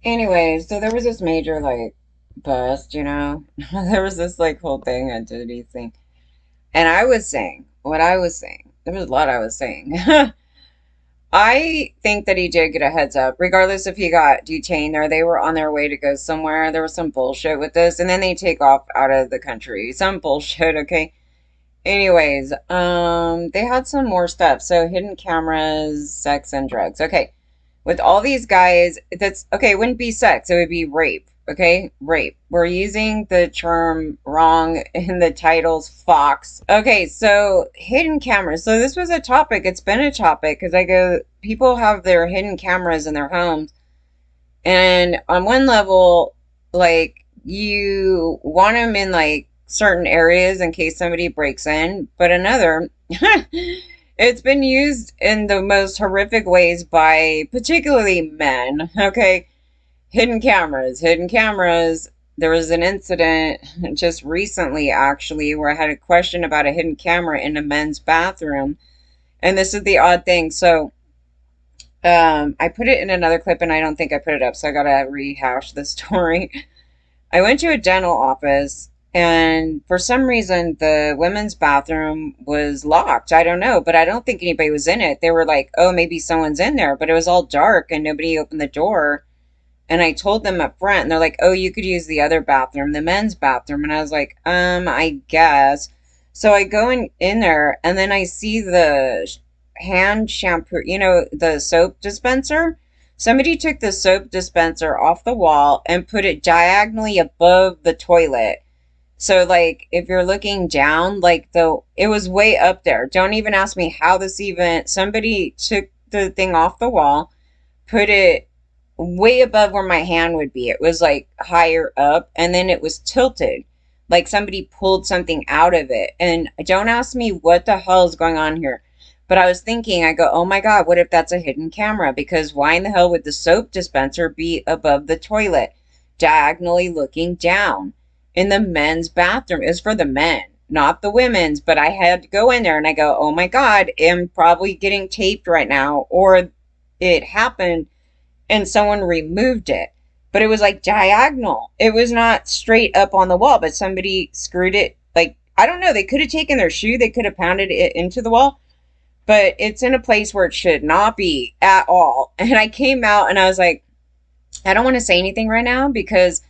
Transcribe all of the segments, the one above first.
Anyways, so there was this major like bust, you know. There was this like whole thing on Diddy thing. And I was saying what I was saying. There was a lot I was saying. I think that he did get a heads up, regardless if he got detained or they were on their way to go somewhere. There was some bullshit with this, and then they take off out of the country. Some bullshit, okay? Anyways, they had some more stuff. So hidden cameras, sex and drugs. Okay. With all these guys, that's okay, it wouldn't be sex, it would be rape. Okay? Rape. We're using the term wrong in the titles, Fox. Okay, so hidden cameras. So this was a topic. It's been a topic because I go, people have their hidden cameras in their homes. And on one level, like you want them in like certain areas in case somebody breaks in, but another, it's been used in the most horrific ways by particularly men. Okay, hidden cameras, hidden cameras. There was an incident just recently, actually, where I had a question about a hidden camera in a men's bathroom. And this is the odd thing. So, I put it in another clip and I don't think I put it up, so I gotta rehash the story. I went to a dental office and for some reason the women's bathroom was locked. I don't know, but I don't think anybody was in it. They were like, oh, maybe someone's in there, but it was all dark and nobody opened the door. And I told them up front and they're like, oh, you could use the other bathroom, the men's bathroom. And I was like, I guess. So I go in there and then I see the hand shampoo, the soap dispenser. Somebody took the soap dispenser off the wall and put it diagonally above the toilet. So like if you're looking down, like it was way up there. Don't even ask me how this even somebody took the thing off the wall, put it way above where my hand would be. It was like higher up and then it was tilted. Like somebody pulled something out of it. And don't ask me what the hell is going on here. But I was thinking, I go, oh my God, what if that's a hidden camera? Because why in the hell would the soap dispenser be above the toilet, diagonally looking down in the men's bathroom? It's for the men, not the women's. But I had to go in there and I go, oh my God, I'm probably getting taped right now. Or it happened and someone removed it. But it was like diagonal. It was not straight up on the wall, but somebody screwed it. Like, I don't know. They could have taken their shoe, they could have pounded it into the wall, but it's in a place where it should not be at all. And I came out and I was like, I don't want to say anything right now because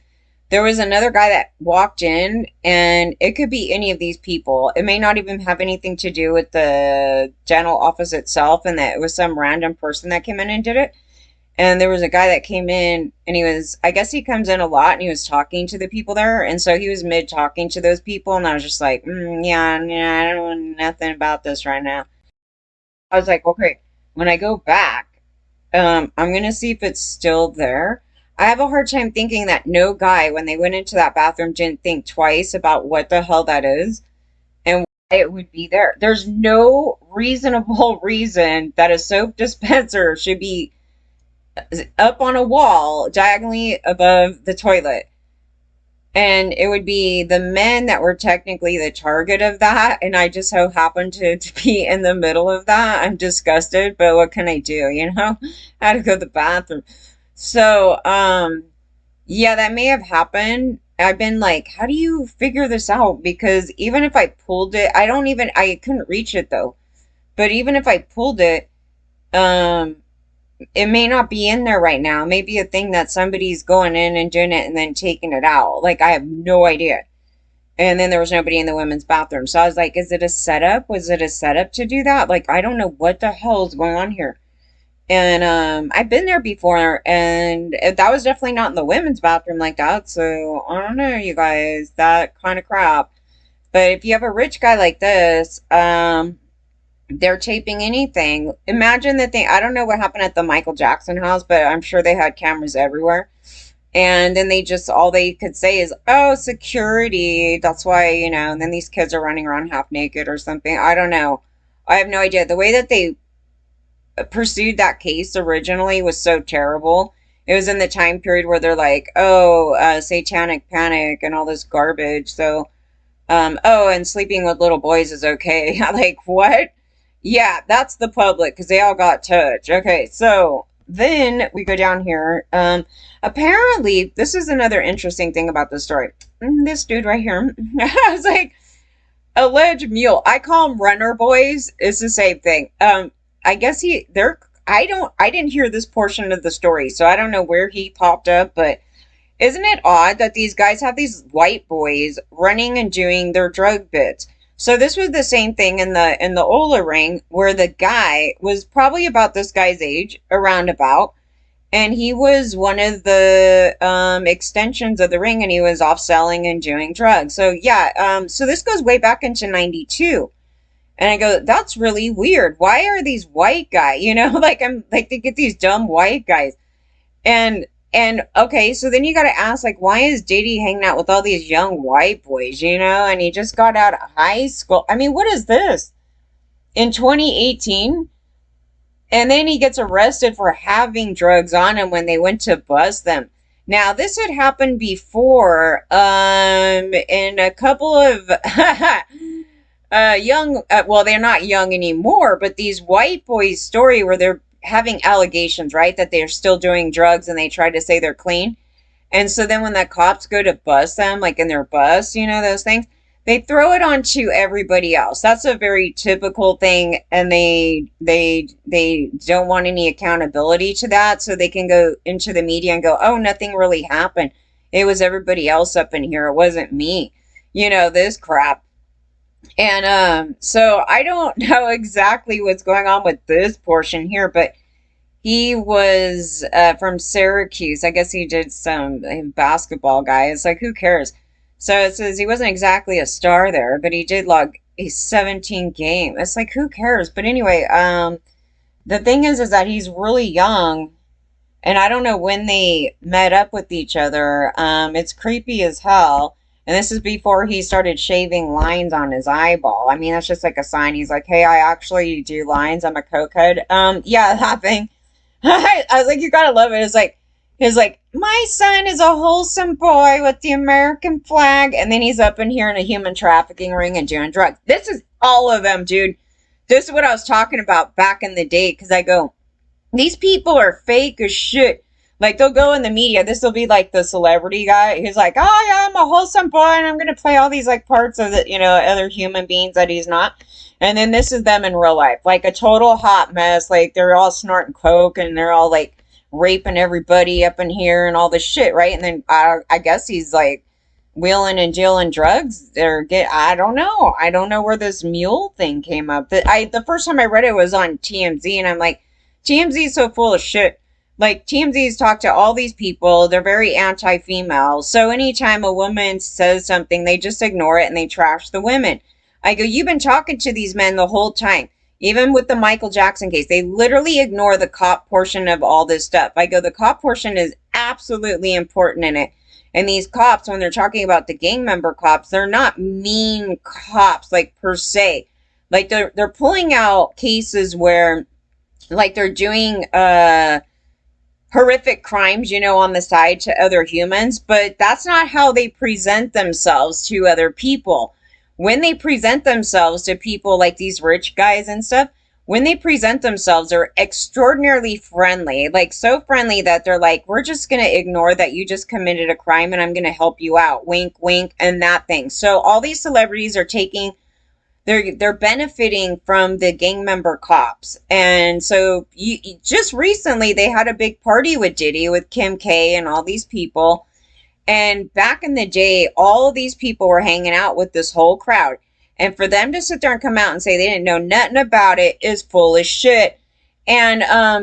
there was another guy that walked in and it could be any of these people. It may not even have anything to do with the dental office itself and that it was some random person that came in and did it. And there was a guy that came in and I guess he comes in a lot and he was talking to the people there. And so he was mid talking to those people. And I was just like, yeah, I don't know nothing about this right now. I was like, okay, when I go back, I'm gonna see if it's still there. I have a hard time thinking that no guy, when they went into that bathroom, didn't think twice about what the hell that is and why it would be there. There's no reasonable reason that a soap dispenser should be up on a wall diagonally above the toilet. And it would be the men that were technically the target of that. And I just so happened to be in the middle of that. I'm disgusted, but what can I do? I had to go to the bathroom. So, yeah, that may have happened. I've been like, how do you figure this out? Because even if I pulled it, I couldn't reach it though. But even if I pulled it, um, it may not be in there right now. It may be a thing that somebody's going in and doing it and then taking it out. Like, I have no idea. And then there was nobody in the women's bathroom. So I was like, is it a setup? Was it a setup to do that? Like, I don't know what the hell is going on here. And I've been there before, and that was definitely not in the women's bathroom like that. So I don't know, you guys, that kind of crap. But if you have a rich guy like this, they're taping anything. Imagine the thing. I don't know what happened at the Michael Jackson house, but I'm sure they had cameras everywhere. And then all they could say is, oh, security. That's why, and then these kids are running around half naked or something. I don't know. I have no idea. The way that they pursued that case originally was so terrible. It was in the time period where they're like, oh, satanic panic and all this garbage. So, oh, and sleeping with little boys is okay. Like, what? Yeah, that's the public because they all got touched. Okay, so then we go down here. Apparently, this is another interesting thing about the story. This dude right here, I was like, alleged mule. I call them runner boys. It's the same thing. I guess they're. I didn't hear this portion of the story, so I don't know where he popped up, but isn't it odd that these guys have these white boys running and doing their drug bits? So this was the same thing in the Ola ring, where the guy was probably about this guy's age, around about, and he was one of the extensions of the ring, and he was off selling and doing drugs. So yeah, so this goes way back into '92. And I go, that's really weird. Why are these white guys, like I'm like they get these dumb white guys. And okay, so then you got to ask, like, why is Diddy hanging out with all these young white boys, and he just got out of high school. I mean, what is this? In 2018? And then he gets arrested for having drugs on him when they went to bust them. Now, this had happened before, in a couple of young, well, they're not young anymore, but these white boys' story where they're having allegations, right, that they're still doing drugs and they try to say they're clean. And so then when the cops go to bust them, like in their bus, those things, they throw it onto everybody else. That's a very typical thing, and they don't want any accountability to that, so they can go into the media and go, "Oh, nothing really happened. It was everybody else up in here. It wasn't me." This crap. And so I don't know exactly what's going on with this portion here, but he was from Syracuse. I guess he did some basketball guy. It's like, who cares? So it says he wasn't exactly a star there, but he did log a 17 game. It's like, who cares? But anyway, the thing is that he's really young, and I don't know when they met up with each other. It's creepy as hell. And this is before he started shaving lines on his eyeball. I mean, that's just like a sign. He's like, hey, I actually do lines. I'm a cokehead. Yeah, that thing. I was like, you gotta love it. It's like, my son is a wholesome boy with the American flag. And then he's up in here in a human trafficking ring and doing drugs. This is all of them, dude. This is what I was talking about back in the day. Because I go, these people are fake as shit. Like, they'll go in the media. This will be like the celebrity guy. He's like, oh, yeah, I'm a wholesome boy, and I'm going to play all these, like, parts of the, other human beings that he's not. And then this is them in real life. Like, a total hot mess. Like, they're all snorting coke, and they're all, like, raping everybody up in here and all this shit, right? And then I guess he's, like, wheeling and dealing drugs. I don't know. I don't know where this Mule thing came up. The first time I read it was on TMZ, and I'm like, TMZ is so full of shit. Like, TMZ's talk to all these people. They're very anti-female. So anytime a woman says something, they just ignore it and they trash the women. I go, you've been talking to these men the whole time. Even with the Michael Jackson case, they literally ignore the cop portion of all this stuff. I go, the cop portion is absolutely important in it. And these cops, when they're talking about the gang member cops, they're not mean cops, like, per se. Like, they're pulling out cases where, like, they're doing, horrific crimes, on the side to other humans, but that's not how they present themselves to other people. When they present themselves to people like these rich guys and stuff, when they present themselves, they're extraordinarily friendly, like so friendly that they're like, we're just going to ignore that you just committed a crime and I'm going to help you out. Wink, wink, and that thing. So all these celebrities are they're benefiting from the gang member cops. And so just recently they had a big party with Diddy, with Kim K and all these people. And back in the day, all of these people were hanging out with this whole crowd. And for them to sit there and come out and say they didn't know nothing about it is full of shit. And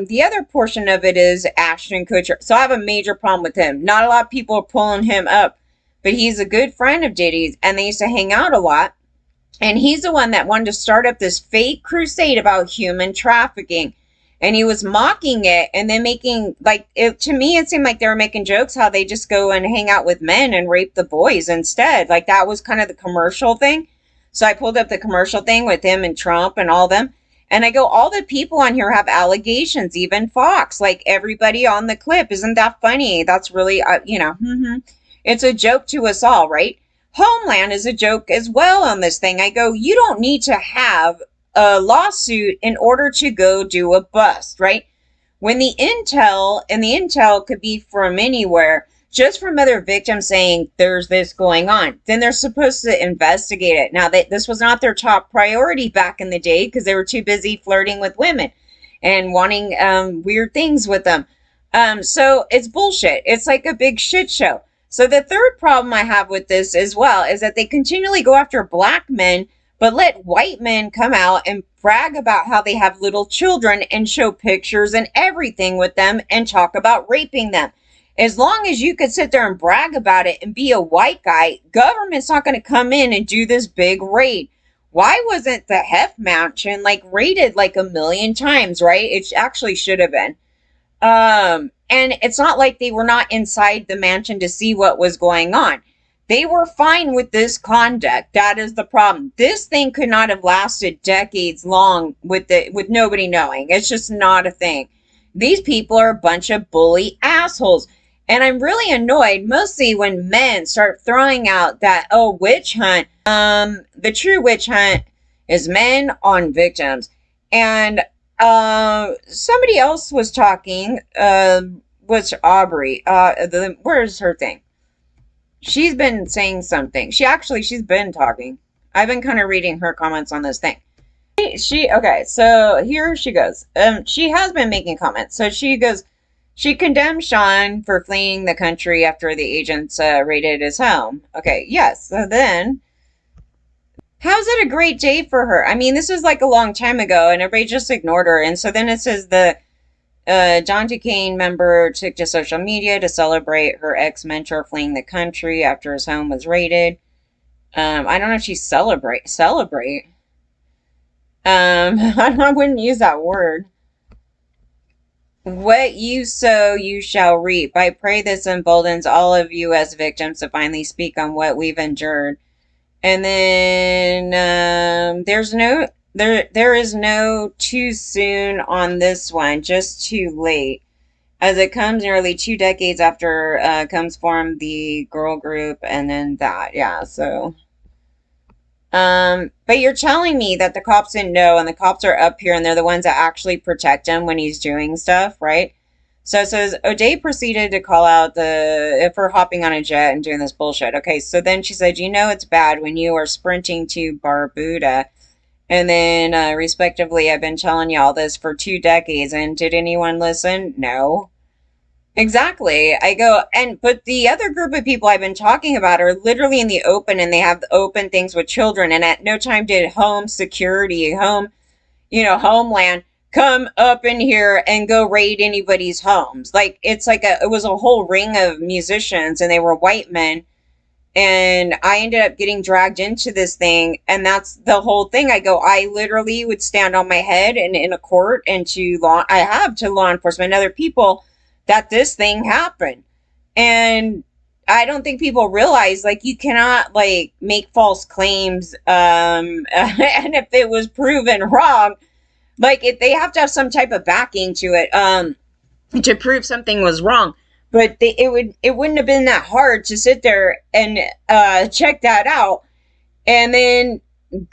the other portion of it is Ashton Kutcher. So I have a major problem with him. Not a lot of people are pulling him up, but he's a good friend of Diddy's, and they used to hang out a lot. And he's the one that wanted to start up this fake crusade about human trafficking. And he was mocking it and then making, like, to me, it seemed like they were making jokes how they just go and hang out with men and rape the boys instead. Like, that was kind of the commercial thing. So I pulled up the commercial thing with him and Trump and all them. And I go, all the people on here have allegations, even Fox, like everybody on the clip. Isn't that funny? That's really, it's a joke to us all, right? Homeland is a joke as well on this thing. I go, you don't need to have a lawsuit in order to go do a bust, right? when the intel could be from anywhere, just from other victims saying there's this going on. Then they're supposed to investigate it. Now, this was not their top priority back in the day because they were too busy flirting with women and wanting weird things with them. So it's bullshit. It's like a big shit show. So the third problem I have with this as well is that they continually go after black men, but let white men come out and brag about how they have little children and show pictures and everything with them and talk about raping them. As long as you could sit there and brag about it and be a white guy, government's not going to come in and do this big raid. Why wasn't the Hef Mansion like raided like a million times, right? It actually should have been. And it's not like they were not inside the mansion to see what was going on. They were fine with this conduct. That is the problem. This thing could not have lasted decades long with nobody knowing. It's just not a thing. These people are a bunch of bully assholes. And I'm really annoyed mostly when men start throwing out that, oh, witch hunt. The true witch hunt is men on victims. And somebody else was talking, was Aubrey. Where's her thing? She's been saying something. She's been talking. I've been kind of reading her comments on this thing. Okay, so here she goes. She has been making comments. So she goes, she condemned Sean for fleeing the country after the agents raided his home. Okay, yes. So then, how's it a great day for her? I mean, this was like a long time ago, and everybody just ignored her. And so then it says the John Duquesne member took to social media to celebrate her ex-mentor fleeing the country after his home was raided. I don't know if she celebrate. I wouldn't use that word. What you sow, you shall reap. I pray this emboldens all of you as victims to finally speak on what we've endured. And then there is no too soon on this one, just too late. As it comes nearly 2 decades after comes formed the girl group, and then that, yeah, so. But you're telling me that the cops didn't know, and the cops are up here, and they're the ones that actually protect him when he's doing stuff, right? So it says, O'Day proceeded to call out for hopping on a jet and doing this bullshit. Okay, so then she said, you know it's bad when you are sprinting to Barbuda. And then, respectively, I've been telling you all this for 2 decades, and did anyone listen? No. Exactly. But the other group of people I've been talking about are literally in the open, and they have open things with children, and at no time did home security, Homeland come up in here and go raid anybody's homes. Like, it was a whole ring of musicians, and they were white men. And I ended up getting dragged into this thing, and that's the whole thing. I literally would stand on my head and in a court and to law enforcement and other people that this thing happened. And I don't think people realize, like, you cannot, like, make false claims, and if it was proven wrong, like, they have to have some type of backing to it, to prove something was wrong. But it wouldn't have been that hard to sit there and check that out and then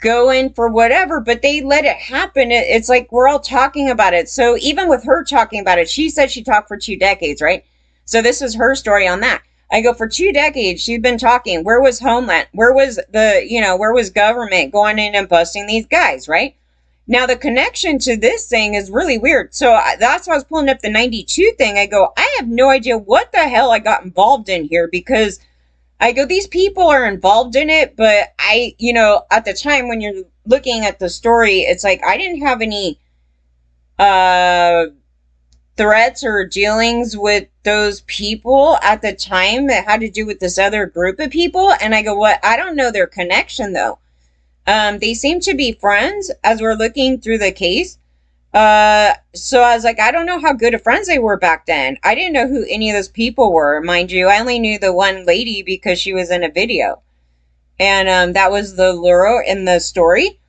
go in for whatever. But they let it happen. It's like we're all talking about it. So even with her talking about it, she said she talked for 2 decades, right? So this is her story on that. I go, for 2 decades, she's been talking. Where was Homeland? Where was where was government going in and busting these guys, right? Now, the connection to this thing is really weird. So that's why I was pulling up the 92 thing. I go, I have no idea what the hell I got involved in here, because I go, these people are involved in it. But at the time when you're looking at the story, it's like I didn't have any threats or dealings with those people at the time that had to do with this other group of people. And I go, what? I don't know their connection, though. They seem to be friends as we're looking through the case. So I was like, I don't know how good of friends they were back then. I didn't know who any of those people were, mind you. I only knew the one lady because she was in a video. And that was the lure in the story.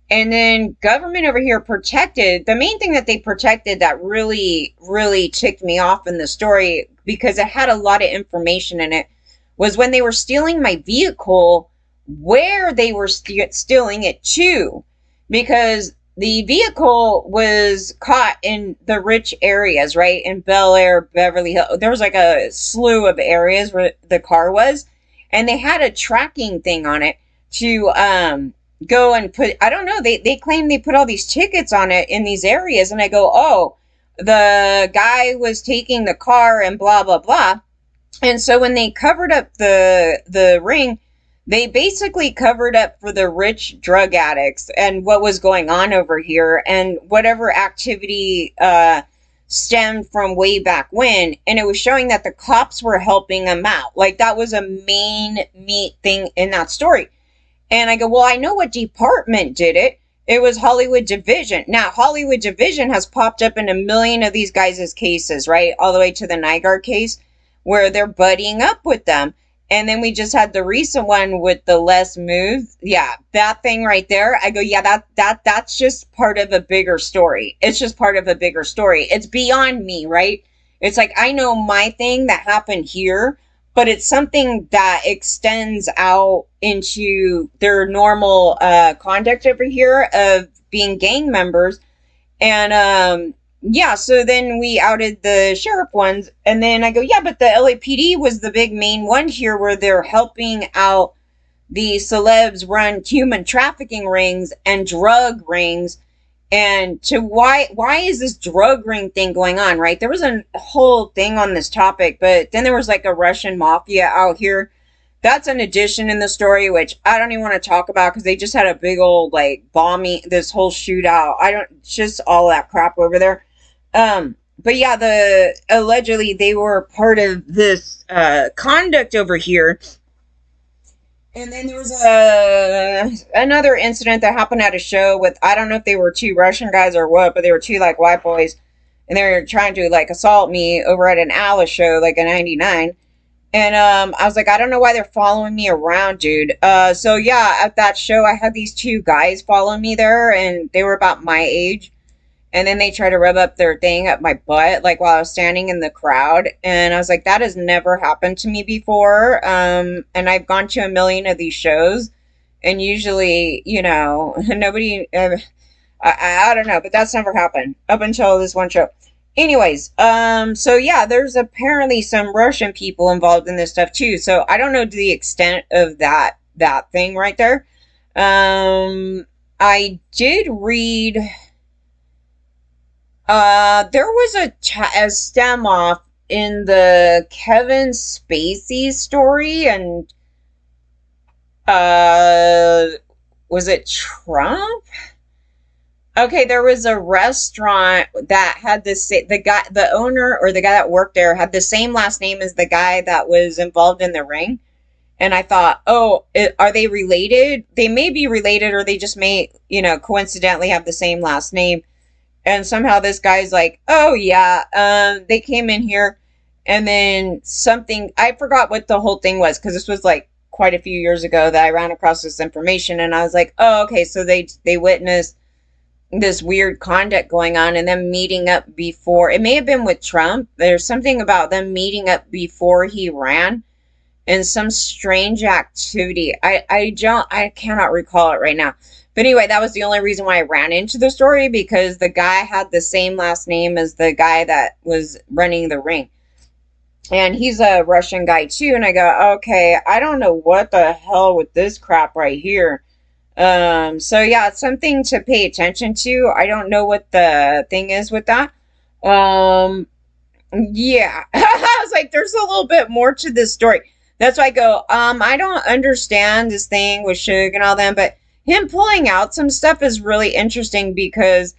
And then government over here protected. The main thing that they protected that really, really ticked me off in the story, because it had a lot of information in it, was when they were stealing my vehicle, where they were stealing it to, because the vehicle was caught in the rich areas, right? In Bel Air, Beverly Hills. There was like a slew of areas where the car was, and they had a tracking thing on it to go and put, I don't know, they claim they put all these tickets on it in these areas, and I go, oh, the guy was taking the car and blah blah blah. And so when they covered up the ring, they basically covered up for the rich drug addicts and what was going on over here and whatever activity stemmed from way back when. And it was showing that the cops were helping them out. Like that was a main meat thing in that story. And I go, well, I know what department did it. It was Hollywood Division. Now, Hollywood Division has popped up in a million of these guys' cases, right? All the way to the Nygaard case where they're buddying up with them. And then we just had the recent one with the Les Moves. Yeah, that thing right there. I go, yeah, that's just part of a bigger story. It's just part of a bigger story. It's beyond me, right? It's like I know my thing that happened here, but it's something that extends out into their normal conduct over here of being gang members. And yeah, so then we outed the sheriff ones, and then I go, yeah, but the LAPD was the big main one here where they're helping out the celebs run human trafficking rings and drug rings. And to why is this drug ring thing going on, right? There was a whole thing on this topic, but then there was like a Russian mafia out here. That's an addition in the story, which I don't even want to talk about because they just had a big old like bombing, this whole shootout. I don't, just all that crap over there. But yeah, allegedly they were part of this conduct over here. And then there was another incident that happened at a show with, I don't know if they were two Russian guys or what, but they were two like white boys, and they were trying to like assault me over at an Alice show, like a 99. And I was like, I don't know why they're following me around, dude. So yeah, at that show I had these two guys following me there, and they were about my age. And then they tried to rub up their thing up my butt, like while I was standing in the crowd. And I was like, that has never happened to me before. And I've gone to a million of these shows. And usually, you know, nobody, I don't know, but that's never happened up until this one show. Anyways, so yeah, there's apparently some Russian people involved in this stuff too. So I don't know the extent of that thing right there. I did read... there was a stem off in the Kevin Spacey story, and was it Trump? Okay, there was a restaurant that had the owner or the guy that worked there had the same last name as the guy that was involved in the ring. And I thought, oh, are they related? They may be related, or they just may, you know, coincidentally have the same last name. And somehow this guy's like, oh yeah, they came in here, and then something, I forgot what the whole thing was, because this was like quite a few years ago that I ran across this information, and I was like, oh, okay, so they witnessed this weird conduct going on, and them meeting up before, it may have been with Trump, there's something about them meeting up before he ran, and some strange activity, I cannot recall it right now. But anyway, that was the only reason why I ran into the story, because the guy had the same last name as the guy that was running the ring. And he's a Russian guy too. And I go, okay, I don't know what the hell with this crap right here. So yeah, it's something to pay attention to. I don't know what the thing is with that. Yeah. I was like, there's a little bit more to this story. That's why I go, I don't understand this thing with Suge and all them, but him pulling out some stuff is really interesting, because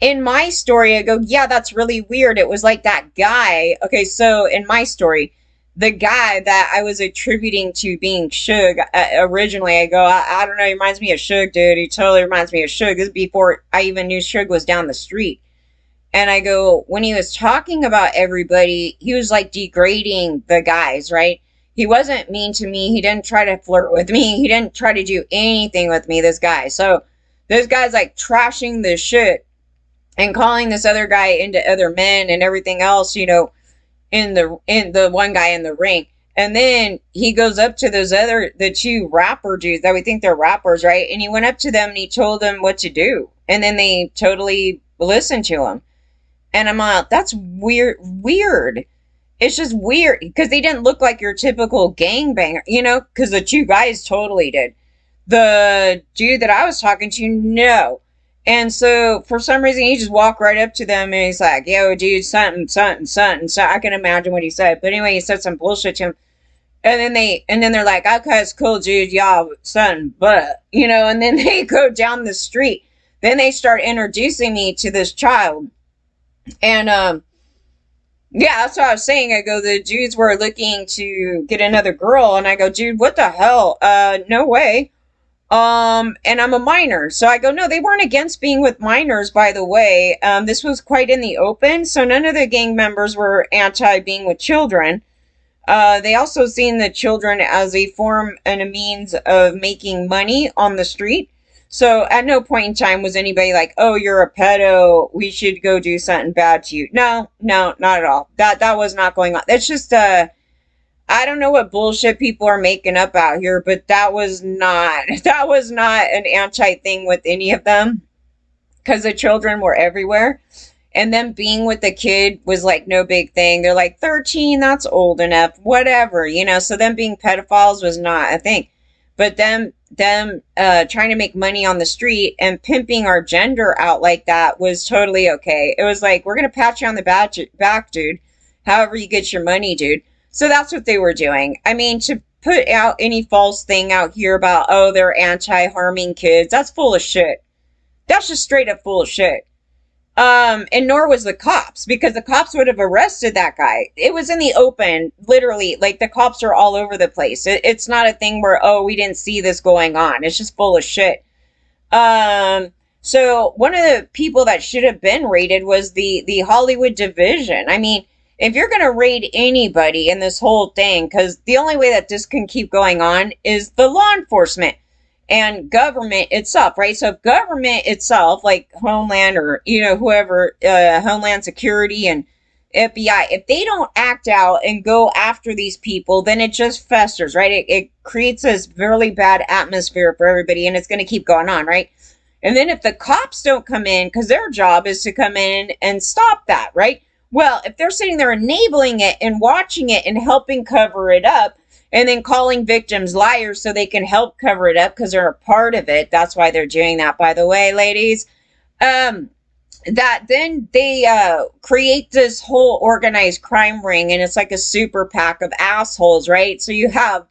in my story, I go, yeah, that's really weird. It was like that guy. Okay, so in my story, the guy that I was attributing to being Suge, originally, I go, I don't know, he reminds me of Suge, dude. He totally reminds me of Suge. This is before I even knew Suge was down the street. And I go, when he was talking about everybody, he was like degrading the guys, right? He wasn't mean to me. He didn't try to flirt with me. He didn't try to do anything with me, this guy. So this guy's like trashing this shit and calling this other guy into other men and everything else, you know, in the one guy in the ring. And then he goes up to the two rapper dudes that we think they're rappers, right? And he went up to them and he told them what to do. And then they totally listened to him. And I'm like, that's weird. It's just weird because they didn't look like your typical gangbanger, because the two guys totally did. The dude that I was talking to, no. And so for some reason he just walked right up to them and he's like, yo, dude, something, something, something. So I can imagine what he said. But anyway, he said some bullshit to him. And then they're like, okay, it's cool, dude, y'all, son, but, and then they go down the street. Then they start introducing me to this child. And, yeah, that's what I was saying. I go, the dudes were looking to get another girl. And I go, dude, what the hell? No way. And I'm a minor. So I go, no, they weren't against being with minors, by the way. This was quite in the open. So none of the gang members were anti being with children. They also seen the children as a form and a means of making money on the street. So at no point in time was anybody like, oh, you're a pedo, we should go do something bad to you. No, not at all. That was not going on. That's just, I don't know what bullshit people are making up out here, but that was not an anti thing with any of them. Because the children were everywhere. And them being with the kid was like no big thing. They're like 13, that's old enough, whatever, so them being pedophiles was not a thing. But them trying to make money on the street and pimping our gender out like that was totally okay. It was like, we're going to pat you on the back, dude. However you get your money, dude. So that's what they were doing. I mean, to put out any false thing out here about, oh, they're anti-harming kids, that's full of shit. That's just straight up full of shit. And nor was the cops, because the cops would have arrested that guy. It was in the open, literally, like the cops are all over the place. It's not a thing where, oh, we didn't see this going on. It's just full of shit. So one of the people that should have been raided was the Hollywood division. I mean, if you're going to raid anybody in this whole thing, because the only way that this can keep going on is the law enforcement and government itself, right? So if government itself, like Homeland or, whoever, Homeland Security and FBI, if they don't act out and go after these people, then it just festers, right? It creates this really bad atmosphere for everybody, and it's going to keep going on, right? And then if the cops don't come in, because their job is to come in and stop that, right? Well, if they're sitting there enabling it and watching it and helping cover it up, and then calling victims liars so they can help cover it up because they're a part of it. That's why they're doing that, by the way, ladies. That then they create this whole organized crime ring, and it's like a super PAC of assholes, right? So you have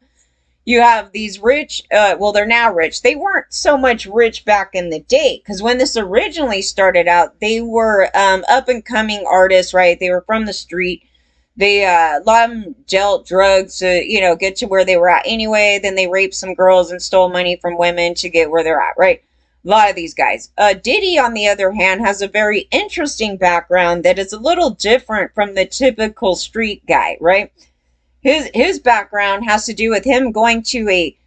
these rich, well, they're now rich. They weren't so much rich back in the day, because when this originally started out, they were up and coming artists, right? They were from the street. They, a lot of them dealt drugs to, get to where they were at anyway. Then they raped some girls and stole money from women to get where they're at, right? A lot of these guys. Diddy, on the other hand, has a very interesting background that is a little different from the typical street guy, right? His background has to do with him going to a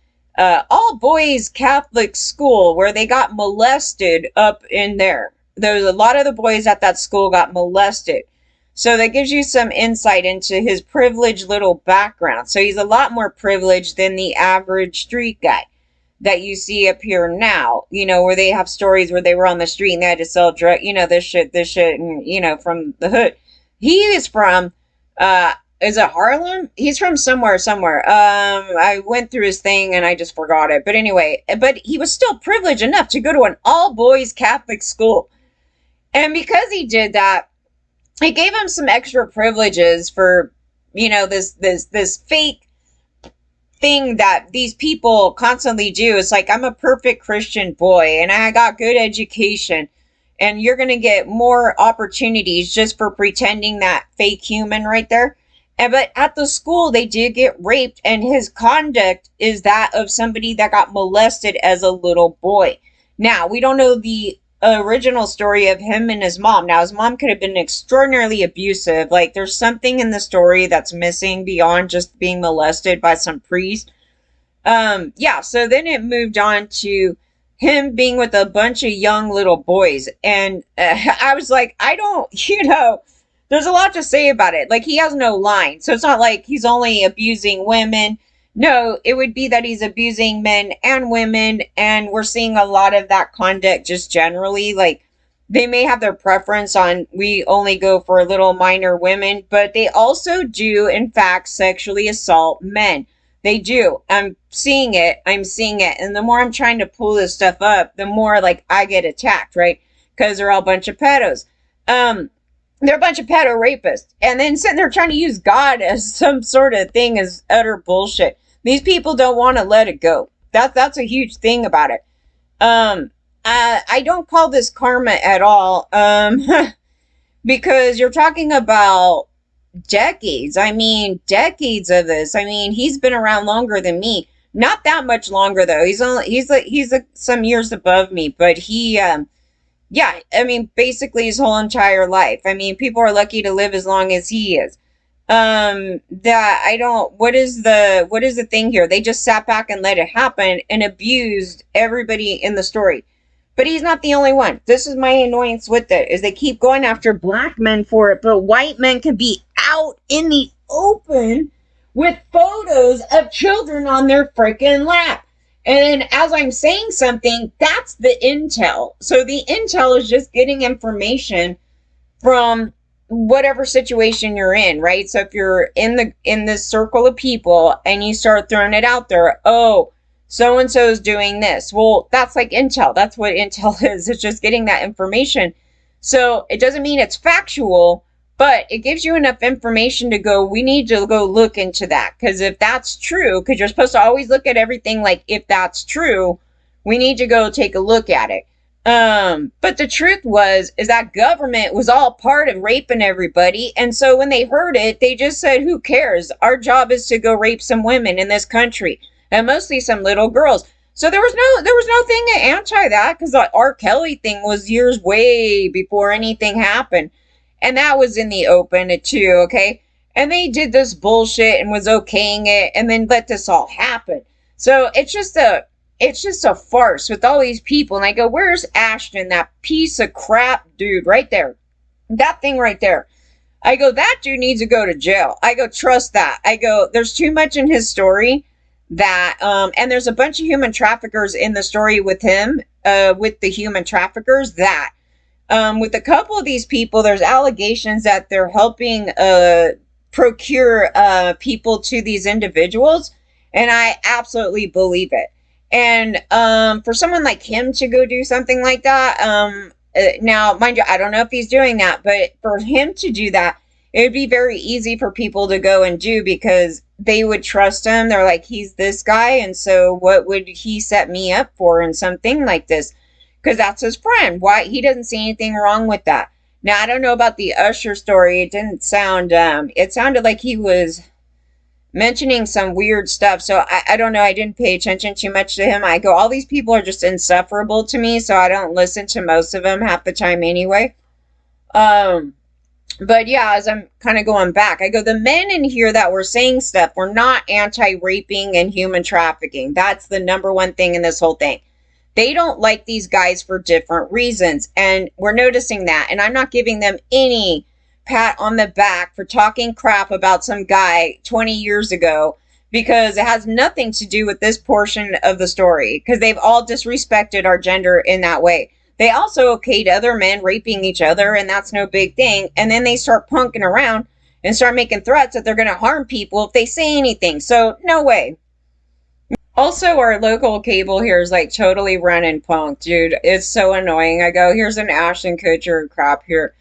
all-boys Catholic school where they got molested up in there. There's a lot of the boys at that school got molested. So that gives you some insight into his privileged little background. So he's a lot more privileged than the average street guy that you see up here now, where they have stories where they were on the street and they had to sell drugs, this shit, and, from the hood. He is from, is it Harlem? He's from somewhere. I went through his thing and I just forgot it. But anyway, but he was still privileged enough to go to an all-boys Catholic school. And because he did that, it gave him some extra privileges for, this fake thing that these people constantly do. It's like, I'm a perfect Christian boy and I got good education, and you're going to get more opportunities just for pretending that fake human right there. But at the school, they did get raped, and his conduct is that of somebody that got molested as a little boy. Now, we don't know the original story of him and his mom. Now, his mom could have been extraordinarily abusive. Like, there's something in the story that's missing beyond just being molested by some priest. Yeah, so then it moved on to him being with a bunch of young little boys. And I was like, I don't, there's a lot to say about it. Like, he has no line. So it's not like he's only abusing women. No, it would be that he's abusing men and women, and we're seeing a lot of that conduct just generally. Like, they may have their preference on we only go for little minor women, but they also do, in fact, sexually assault men. They do. I'm seeing it. I'm seeing it. And the more I'm trying to pull this stuff up, the more like I get attacked, right? Because they're all a bunch of pedos. They're a bunch of pedo rapists. And then sitting there trying to use God as some sort of thing is utter bullshit. These people don't want to let it go. That's a huge thing about it. I don't call this karma at all. Because you're talking about decades. I mean, decades of this. I mean, he's been around longer than me. Not that much longer though. He's some years above me, but yeah, I mean, basically his whole entire life. I mean, people are lucky to live as long as he is. That I don't, what is the thing here? They just sat back and let it happen and abused everybody in the story. But he's not the only one. This is my annoyance with it, is they keep going after black men for it, but white men can be out in the open with photos of children on their freaking lap. And as I'm saying something, that's the intel. So the intel is just getting information from whatever situation you're in, right? So if you're in this circle of people and you start throwing it out there, oh, so and so is doing this. Well, that's like intel. That's what intel is. It's just getting that information. So it doesn't mean it's factual, but it gives you enough information to go, we need to go look into that. Because if that's true, because you're supposed to always look at everything like, if that's true, we need to go take a look at it. But the truth is that government was all part of raping everybody. And so when they heard it, they just said, who cares? Our job is to go rape some women in this country, and mostly some little girls. So there was no thing to anti that, because the R. Kelly thing was years way before anything happened. And that was in the open too, okay? And they did this bullshit and was okaying it and then let this all happen. So it's just a farce with all these people. And I go, where's Ashton, that piece of crap dude right there? That thing right there. I go, that dude needs to go to jail. I go, trust that. I go, there's too much in his story that, and there's a bunch of human traffickers in the story with him, with the human traffickers that, with a couple of these people, there's allegations that they're helping procure people to these individuals, and I absolutely believe it. And for someone like him to go do something like that, now, mind you, I don't know if he's doing that, but for him to do that, it would be very easy for people to go and do, because they would trust him. They're like, he's this guy, and so what would he set me up for in something like this? Because that's his friend. Why? He doesn't see anything wrong with that. Now, I don't know about the Usher story. It didn't sound, it sounded like he was mentioning some weird stuff. So I don't know. I didn't pay attention too much to him. I go, all these people are just insufferable to me, so I don't listen to most of them half the time anyway. But yeah, as I'm kind of going back, I go, the men in here that were saying stuff were not anti-raping and human trafficking. That's the number one thing in this whole thing. They don't like these guys for different reasons, and we're noticing that. And I'm not giving them any pat on the back for talking crap about some guy 20 years ago, because it has nothing to do with this portion of the story, because they've all disrespected our gender in that way. They also okayed other men raping each other, and that's no big thing. And then they start punking around and start making threats that they're going to harm people if they say anything. So no way. Also, our local cable here is like totally running punk, dude. It's so annoying. I go, here's an Ashton Kutcher crap here.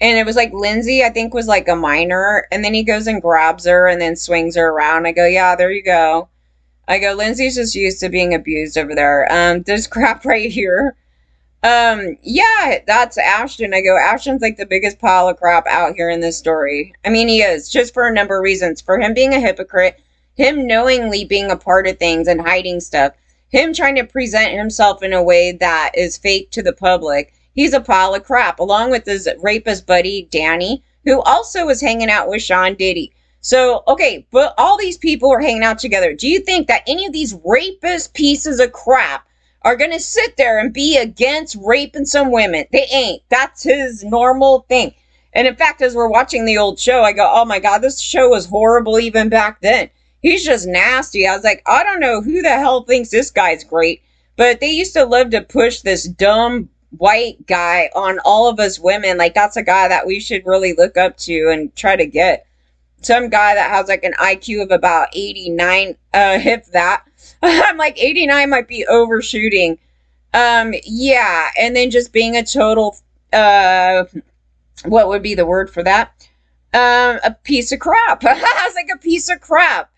And it was like Lindsay, I think, was like a minor. And then he goes and grabs her and then swings her around. I go, yeah, there you go. I go, Lindsay's just used to being abused over there. This crap right here. Yeah, that's Ashton. I go, Ashton's like the biggest pile of crap out here in this story. I mean, he is, just for a number of reasons. For him being a hypocrite, him knowingly being a part of things and hiding stuff, him trying to present himself in a way that is fake to the public. He's a pile of crap, along with his rapist buddy, Danny, who also was hanging out with Sean Diddy. So, okay, but all these people are hanging out together. Do you think that any of these rapist pieces of crap are going to sit there and be against raping some women? They ain't. That's his normal thing. And in fact, as we're watching the old show, I go, oh my God, this show was horrible even back then. He's just nasty. I was like, I don't know who the hell thinks this guy's great, but they used to love to push this dumb white guy on all of us women. Like, that's a guy that we should really look up to and try to get. Some guy that has like an IQ of about 89, if that. I'm like, 89 might be overshooting. Yeah, and then just being a total, what would be the word for that? A piece of crap. I was like, a piece of crap.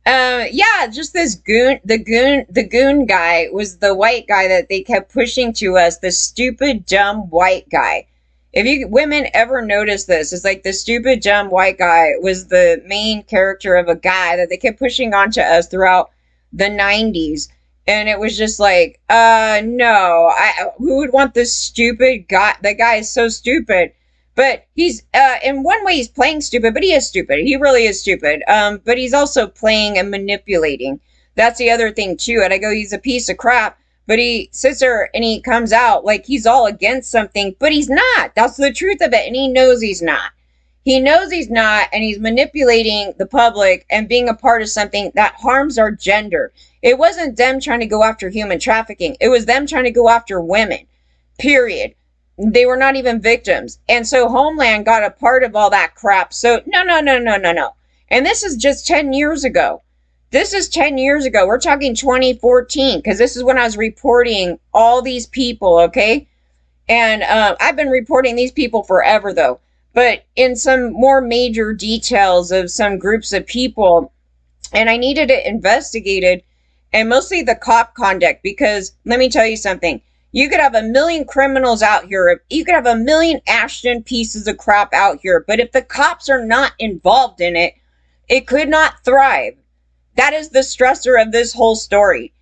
Yeah, just this the goon guy was the white guy that they kept pushing to us, the stupid, dumb white guy. If you women ever notice this, it's like the stupid, dumb white guy was the main character of a guy that they kept pushing onto us throughout the 90s. And it was just like, no, who would want this stupid guy? That guy is so stupid. But he's, in one way he's playing stupid, but he is stupid. He really is stupid. But he's also playing and manipulating. That's the other thing too. And I go, he's a piece of crap, but he sits there and he comes out like he's all against something, but he's not. That's the truth of it. And he knows he's not. He knows he's not, and he's manipulating the public and being a part of something that harms our gender. It wasn't them trying to go after human trafficking. It was them trying to go after women, period. They were not even victims. And so Homeland got a part of all that crap. So no. And this is just 10 years ago. This is 10 years ago. We're talking 2014, because this is when I was reporting all these people, okay? And I've been reporting these people forever, though. But in some more major details of some groups of people, and I needed it investigated, and mostly the cop conduct, because let me tell you something. You could have a million criminals out here. You could have a million Ashton pieces of crap out here. But if the cops are not involved in it, it could not thrive. That is the stressor of this whole story.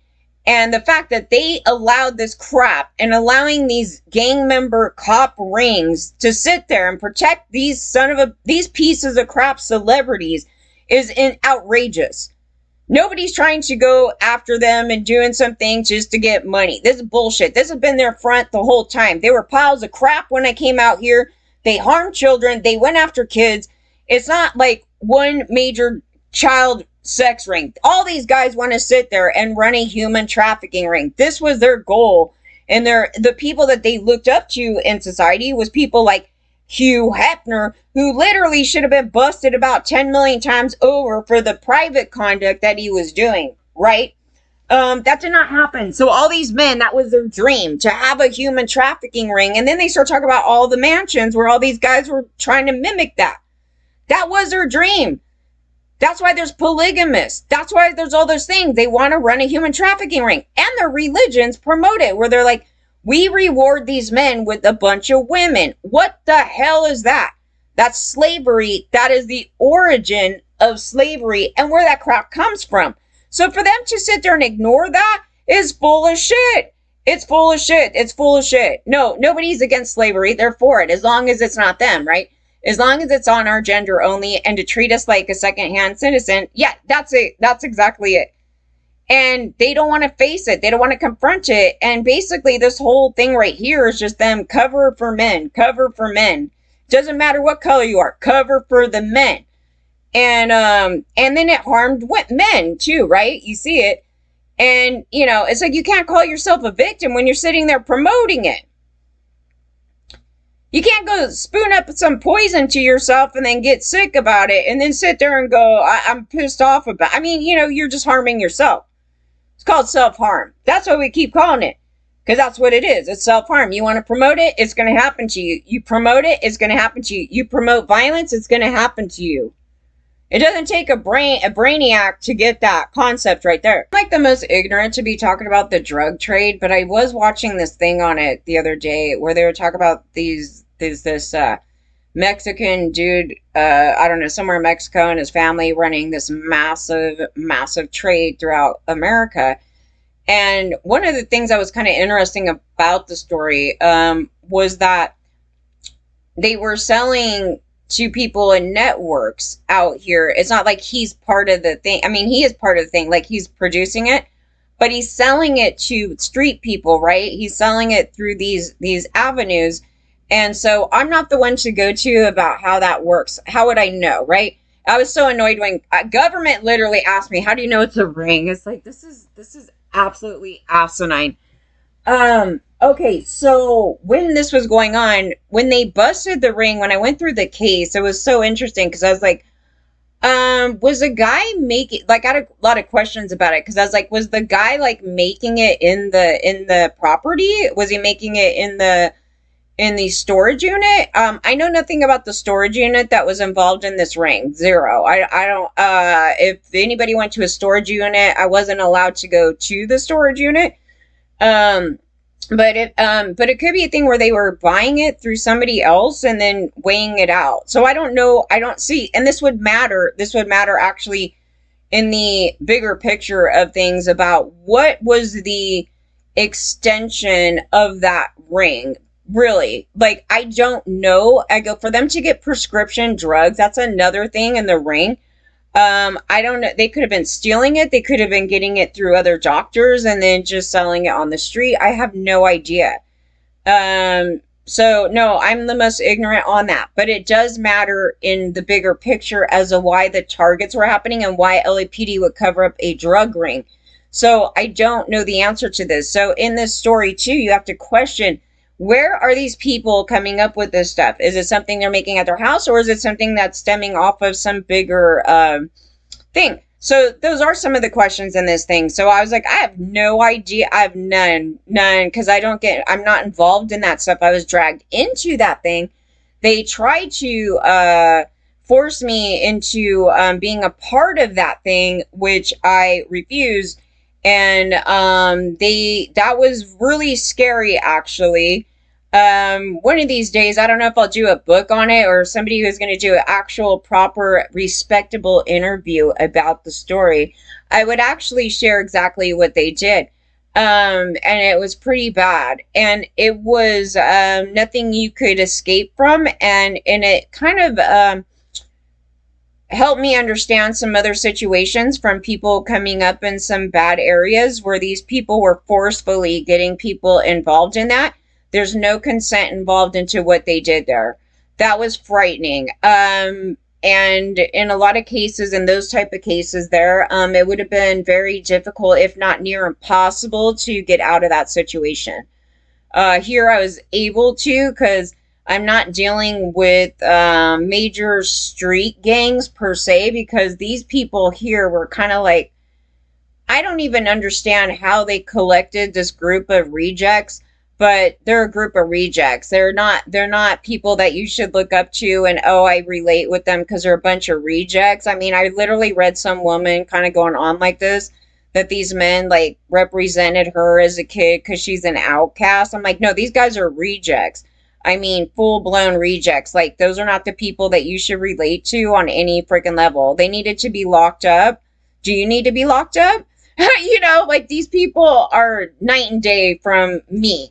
And the fact that they allowed this crap and allowing these gang member cop rings to sit there and protect these these pieces of crap celebrities is outrageous. Nobody's trying to go after them and doing something just to get money. This is bullshit. This has been their front the whole time. They were piles of crap when I came out here. They harmed children. They went after kids. It's not like one major child sex ring. All these guys want to sit there and run a human trafficking ring. This was their goal. And the people that they looked up to in society was people like Hugh Hefner, who literally should have been busted about 10 million times over for the private conduct that he was doing, right? That did not happen. So all these men, that was their dream, to have a human trafficking ring. And then they start talking about all the mansions where all these guys were trying to mimic that. That was their dream. That's why there's polygamists. That's why there's all those things. They want to run a human trafficking ring. And their religions promote it, where they're like, we reward these men with a bunch of women. What the hell is that? That's slavery. That is the origin of slavery and where that crap comes from. So for them to sit there and ignore that is full of shit. It's full of shit. It's full of shit. No, nobody's against slavery. They're for it, as long as it's not them, right? As long as it's on our gender only, and to treat us like a secondhand citizen. Yeah, that's it. That's exactly it. And they don't want to face it. They don't want to confront it. And basically this whole thing right here is just them cover for men. Cover for men. Doesn't matter what color you are. Cover for the men. And then it harmed men too, right? You see it. And, you know, it's like you can't call yourself a victim when you're sitting there promoting it. You can't go spoon up some poison to yourself and then get sick about it and then sit there and go, I'm pissed off about it. I mean, you know, you're just harming yourself. It's called self-harm. That's why we keep calling it. Because that's what it is. It's self-harm. You want to promote it, it's going to happen to you. You promote it, it's going to happen to you. You promote violence, it's going to happen to you. It doesn't take a brainiac to get that concept right there. I'm like the most ignorant to be talking about the drug trade, but I was watching this thing on it the other day where they were talking about this Mexican dude, I don't know, somewhere in Mexico, and his family running this massive trade throughout America. And one of the things that was kind of interesting about the story was that they were selling to people in networks out here. It's not like he's part of the thing. I mean, he is part of the thing, like he's producing it, but he's selling it to street people, right? He's selling it through these avenues. And so I'm not the one to go to about how that works. How would I know, right? I was so annoyed when government literally asked me, "How do you know it's a ring?" It's like this is absolutely asinine. Okay, so when this was going on, when they busted the ring, when I went through the case, it was so interesting because I was like, was the guy making, like, I had a lot of questions about it because I was like, was the guy like making it in the property? Was he making it in the storage unit? I know nothing about the storage unit that was involved in this ring. Zero. I don't, if anybody went to a storage unit, I wasn't allowed to go to the storage unit. Um, but it could be a thing where they were buying it through somebody else and then weighing it out. So I don't know. I don't see, and this would matter. This would matter actually in the bigger picture of things about what was the extension of that ring. Really, like, I don't know. I go for them to get prescription drugs. That's another thing in the ring. I don't know. They could have been stealing it. They could have been getting it through other doctors and then just selling it on the street. I have no idea. So no, I'm the most ignorant on that, but it does matter in the bigger picture as to why the targets were happening and why LAPD would cover up a drug ring. So I don't know the answer to this. So in this story too, you have to question, where are these people coming up with this stuff? Is it something they're making at their house, or is it something that's stemming off of some bigger thing? So those are some of the questions in this thing. So I was like, I have no idea. I have none, because I'm not involved in that stuff. I was dragged into that thing. They tried to force me into being a part of that thing, which I refused. And that was really scary, actually. One of these days, I don't know if I'll do a book on it or somebody who's going to do an actual proper respectable interview about the story. I would actually share exactly what they did. And it was pretty bad, and it was nothing you could escape from, and it kind of helped me understand some other situations from people coming up in some bad areas where these people were forcefully getting people involved in that. There's no consent involved into what they did there. That was frightening. And in a lot of cases, in those type of cases there, it would have been very difficult, if not near impossible, to get out of that situation. Here I was able to, because I'm not dealing with major street gangs per se, because these people here were kind of like, I don't even understand how they collected this group of rejects, but they're a group of rejects. They're not people that you should look up to and, oh, I relate with them because they're a bunch of rejects. I mean, I literally read some woman kind of going on like this, that these men like represented her as a kid because she's an outcast. I'm like, no, these guys are rejects. I mean, full blown rejects. Like, those are not the people that you should relate to on any freaking level. They needed to be locked up. Do you need to be locked up? Like, these people are night and day from me.